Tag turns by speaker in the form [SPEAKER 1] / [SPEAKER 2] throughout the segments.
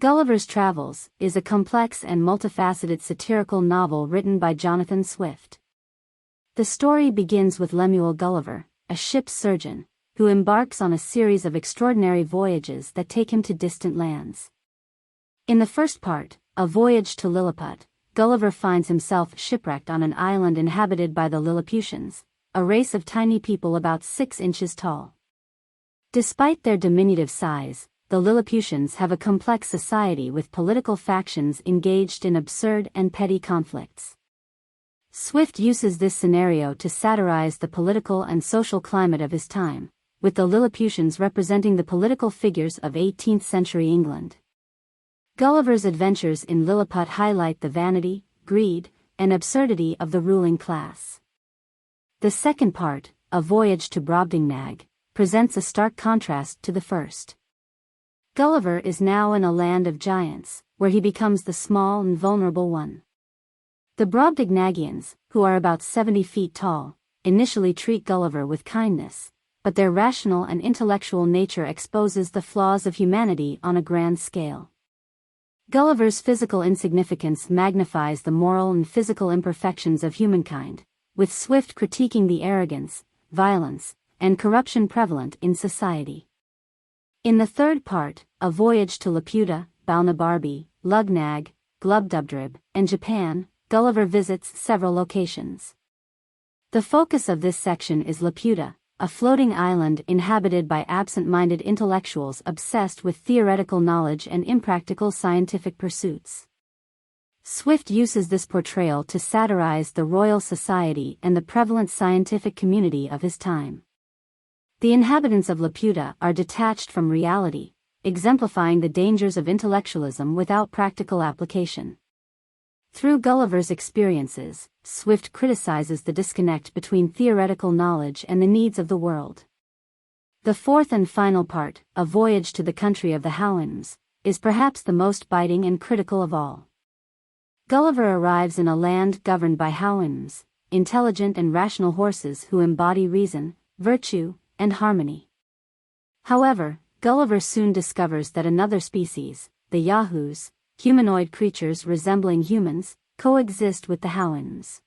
[SPEAKER 1] Gulliver's Travels is a complex and multifaceted satirical novel written by Jonathan Swift. The story begins with Lemuel Gulliver, a ship's surgeon, who embarks on a series of extraordinary voyages that take him to distant lands. In the first part, A Voyage to Lilliput, Gulliver finds himself shipwrecked on an island inhabited by the Lilliputians, a race of tiny people about 6 inches tall. Despite their diminutive size, the Lilliputians have a complex society with political factions engaged in absurd and petty conflicts. Swift uses this scenario to satirize the political and social climate of his time, with the Lilliputians representing the political figures of 18th century England. Gulliver's adventures in Lilliput highlight the vanity, greed, and absurdity of the ruling class. The second part, A Voyage to Brobdingnag, presents a stark contrast to the first. Gulliver is now in a land of giants, where he becomes the small and vulnerable one. The Brobdingnagians, who are about 70 feet tall, initially treat Gulliver with kindness, but their rational and intellectual nature exposes the flaws of humanity on a grand scale. Gulliver's physical insignificance magnifies the moral and physical imperfections of humankind, with Swift critiquing the arrogance, violence, and corruption prevalent in society. In the third part, A Voyage to Laputa, Balnabarbi, Lugnag, Glubdubdrib, and Japan, Gulliver visits several locations. The focus of this section is Laputa, a floating island inhabited by absent-minded intellectuals obsessed with theoretical knowledge and impractical scientific pursuits. Swift uses this portrayal to satirize the Royal Society and the prevalent scientific community of his time. The inhabitants of Laputa are detached from reality, exemplifying the dangers of intellectualism without practical application. Through Gulliver's experiences, Swift criticizes the disconnect between theoretical knowledge and the needs of the world. The fourth and final part, A Voyage to the Country of the Houyhnhnms, is perhaps the most biting and critical of all. Gulliver arrives in a land governed by Houyhnhnms, intelligent and rational horses who embody reason, virtue, and harmony. However, Gulliver soon discovers that another species, the Yahoos, humanoid creatures resembling humans, coexist with the Houyhnhnms.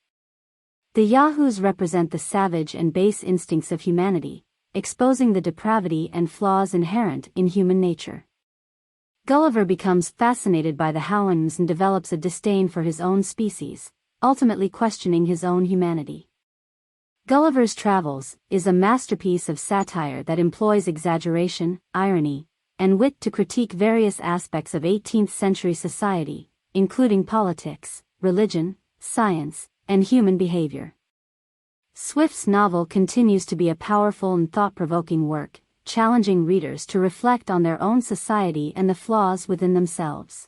[SPEAKER 1] The Yahoos represent the savage and base instincts of humanity, exposing the depravity and flaws inherent in human nature. Gulliver becomes fascinated by the Houyhnhnms and develops a disdain for his own species, ultimately questioning his own humanity. Gulliver's Travels is a masterpiece of satire that employs exaggeration, irony, and wit to critique various aspects of 18th century society, including politics, religion, science, and human behavior. Swift's novel continues to be a powerful and thought-provoking work, challenging readers to reflect on their own society and the flaws within themselves.